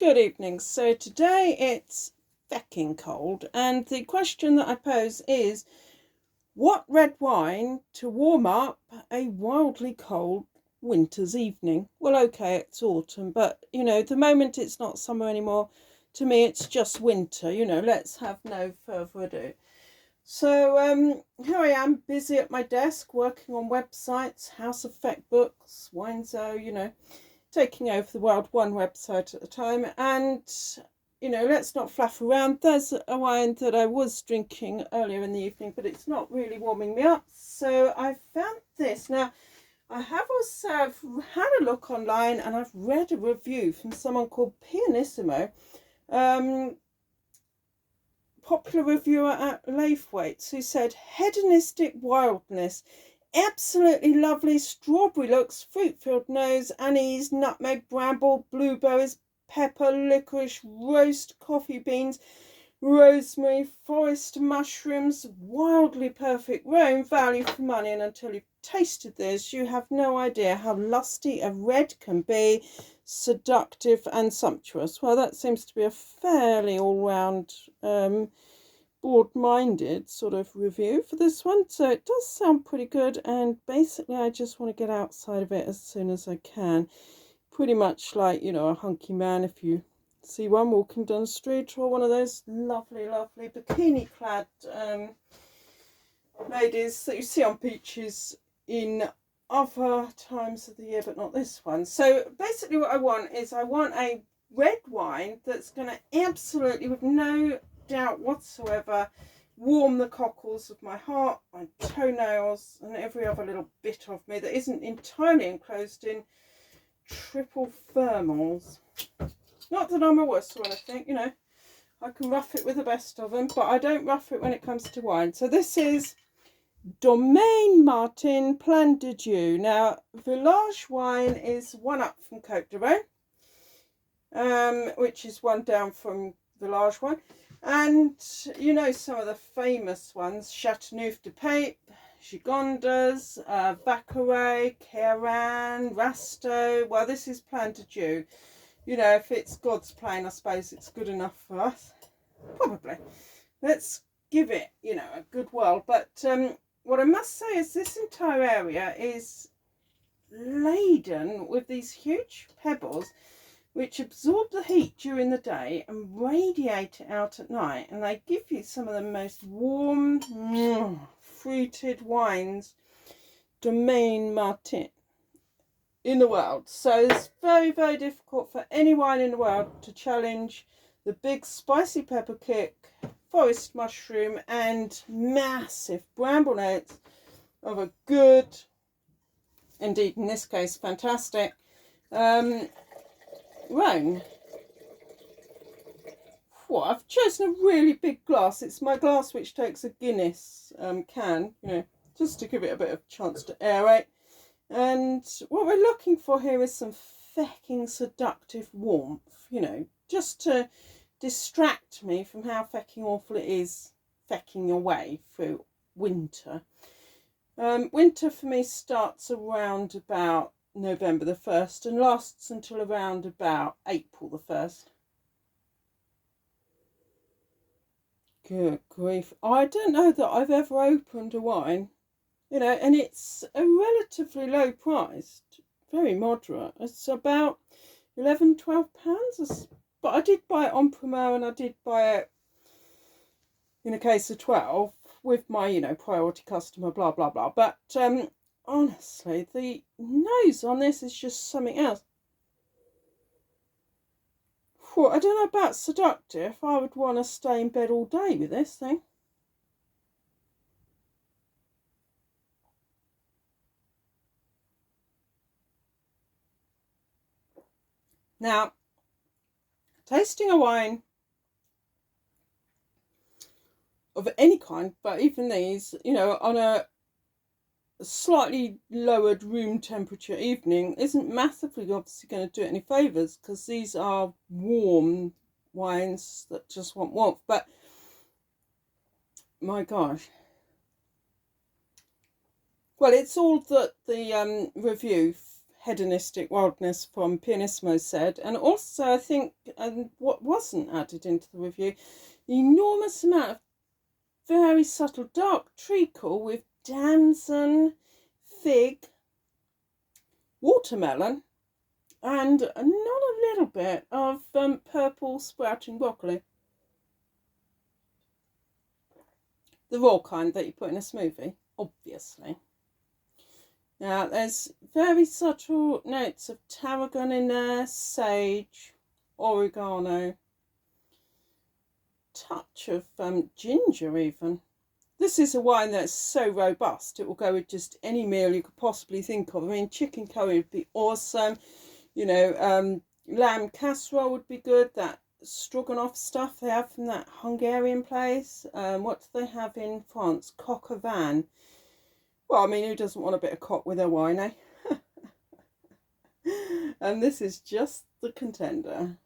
Good evening. So today it's fecking cold, and the question that I pose is, what red wine to warm up a wildly cold winter's evening? Well, okay, it's autumn, but the moment it's not summer anymore, to me it's just winter. Let's have no further ado. So here I am, busy at my desk, working on websites, House Effect books, WineZo, taking over the world one website at a time. And let's not fluff around. There's a wine that I was drinking earlier in the evening, but it's not really warming me up, so I found this. Now, I have also had a look online, and I've read a review from someone called Pianissimo, popular reviewer at Laithwaite's, who said, hedonistic wildness, absolutely lovely strawberry looks, fruit-filled nose, anise, nutmeg, bramble, blueberries, pepper, licorice, roast coffee beans, rosemary, forest mushrooms, wildly perfect Rhône, value for money. And until you've tasted this, you have no idea how lusty a red can be, seductive and sumptuous. Well, that seems to be a fairly all-round broad-minded sort of review for this one, so it does sound pretty good. And basically I just want to get outside of it as soon as I can, pretty much like a hunky man if you see one walking down the street, or one of those lovely bikini clad ladies that you see on beaches in other times of the year, but not this one. So basically what I want a red wine that's going to absolutely, with no doubt whatsoever, warm the cockles of my heart, my toenails, and every other little bit of me that isn't entirely enclosed in triple thermals. Not that I'm a wuss or anything, I can rough it with the best of them, but I don't rough it when it comes to wine. So this is Domaine Martin Plan de Dieu. Now, Village wine is one up from Côte de Rhône, which is one down from Village wine. And some of the famous ones: Chateauneuf de Pape, Gigondas, Vaccaray, Caran, Rasto. Well, this is Plan de Dieu. If it's God's plan, I suppose it's good enough for us. Probably. Let's give it, a good whirl. But what I must say is this entire area is laden with these huge pebbles which absorb the heat during the day and radiate it out at night, and they give you some of the most warm, fruited wines, Domaine Martin, in the world. So it's very, very difficult for any wine in the world to challenge the big spicy pepper kick, forest mushroom, and massive bramble notes of a good, indeed in this case fantastic, Rhône. Well, I've chosen a really big glass. It's my glass which takes a Guinness can, just to give it a bit of chance to aerate. And what we're looking for here is some fecking seductive warmth, just to distract me from how fecking awful it is fecking your way through winter. Winter for me starts around about November the 1st and lasts until around about April the 1st. Good grief. I don't know that I've ever opened a wine, and it's a relatively low price, very moderate. It's about £11–12, but I did buy it on promo, and I did buy it in a case of 12 with my, priority customer, blah, blah, blah. But honestly, the nose on this is just something else. Well, I don't know about seductive. I would want to stay in bed all day with this thing. Now, tasting a wine of any kind, but even these, on a slightly lowered room temperature evening, isn't massively obviously going to do it any favours, because these are warm wines that just want warmth. But my gosh, well, it's all that the review hedonistic wildness from Pianissimo said. And also, I think, and what wasn't added into the review, the enormous amount of very subtle dark treacle with damson, fig, watermelon, and not a little bit of purple sprouting broccoli. The raw kind that you put in a smoothie, obviously. Now, there's very subtle notes of tarragon in there, sage, oregano, touch of ginger even. This is a wine that's so robust, it will go with just any meal you could possibly think of. I mean, chicken curry would be awesome. You know, lamb casserole would be good. That stroganoff stuff they have from that Hungarian place. What do they have in France? Coq au vin. Well, I mean, who doesn't want a bit of cock with their wine, eh? And this is just the contender.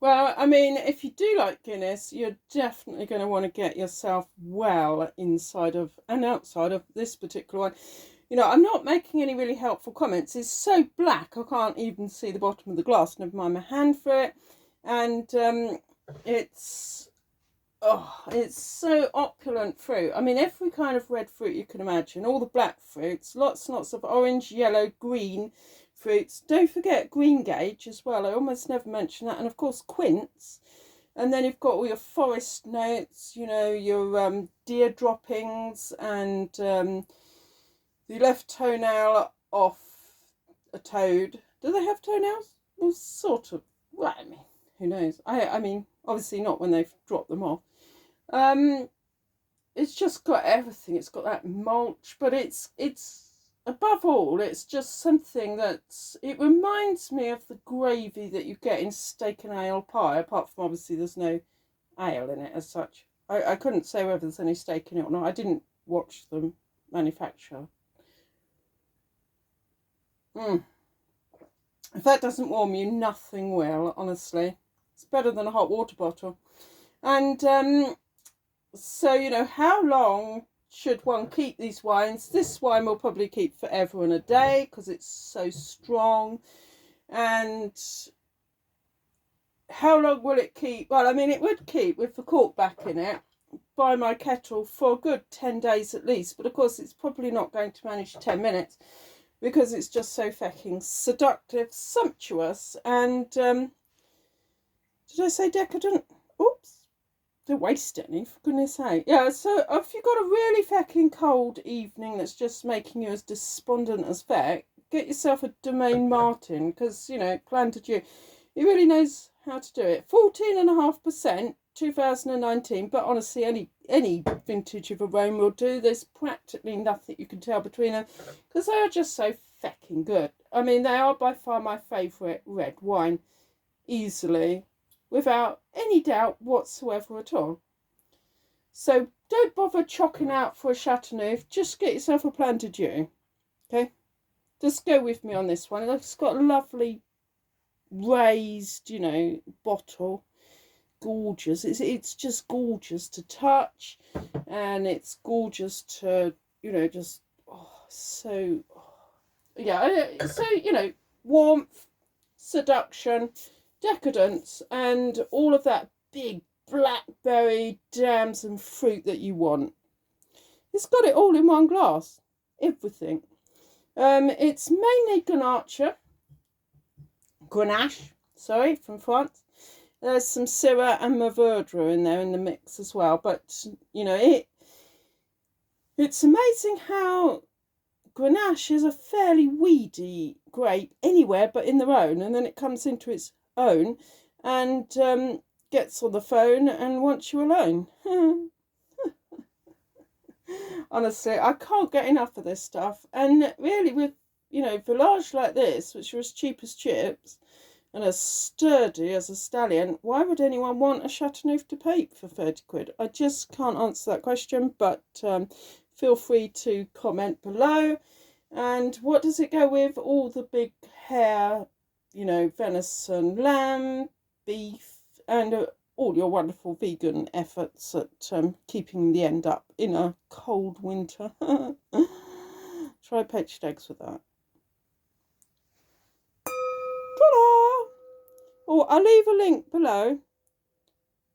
Well, I mean, if you do like Guinness, you're definitely going to want to get yourself well inside of and outside of this particular one. You know, I'm not making any really helpful comments. It's so black, I can't even see the bottom of the glass, never mind my hand for it. And it's so opulent fruit. I mean, every kind of red fruit you can imagine, all the black fruits, lots and lots of orange, yellow, green fruits. Don't forget green gage as well. I almost never mention that. And of course, quince. And then you've got all your forest notes, you know, your deer droppings and the left toenail off a toad. Do they have toenails? Well, sort of. Well, I mean, who knows? I mean, obviously not when they've dropped them off. It's just got everything. It's got that mulch, but it's above all, it's just something that's, it reminds me of the gravy that you get in steak and ale pie, apart from obviously there's no ale in it as such. I couldn't say whether there's any steak in it or not. I didn't watch them manufacture. If that doesn't warm you, nothing will, honestly. It's better than a hot water bottle. And so, you know, how long should one keep these wines? This wine will probably keep forever and a day because it's so strong. And how long will it keep? Well, I mean, it would keep with the cork back in it by my kettle for a good 10 days at least. But of course, it's probably not going to manage 10 minutes because it's just so fucking seductive, sumptuous, and did I say decadent? Oops. Don't waste any, for goodness sake. Yeah, so if you've got a really fucking cold evening that's just making you as despondent as feck, get yourself a Domaine Martin, because, you know, Plan to Dieu. He really knows how to do it. 14.5%, 2019, but honestly, any vintage of a Rhône will do. There's practically nothing you can tell between them, because they are just so fucking good. I mean, they are by far my favourite red wine, easily, without any doubt whatsoever at all. So don't bother chocking out for a Chateauneuf. Just get yourself a Plan de Dieu. Okay? Just go with me on this one. It's got a lovely raised, you know, bottle. Gorgeous. It's just gorgeous to touch. And it's gorgeous to, you know, just, yeah. So, you know, warmth, seduction, decadence, and all of that big blackberry damson fruit that you want. It's got it all in one glass. Everything. It's mainly Grenache, from France. There's some Syrah and Mourvedre in there in the mix as well. But, you know, it's amazing how Grenache is a fairly weedy grape anywhere but in the Rhône, and then it comes into its own and gets on the phone and wants you alone. Honestly, I can't get enough of this stuff. And really, with, you know, village like this, which are as cheap as chips and as sturdy as a stallion, why would anyone want a Chateauneuf de Pape for 30 quid? I just can't answer that question, but feel free to comment below. And what does it go with? All the big hair, you know, venison, lamb, beef, and all your wonderful vegan efforts at keeping the end up in a cold winter. Try poached eggs with that. Ta-da! Oh, I'll leave a link below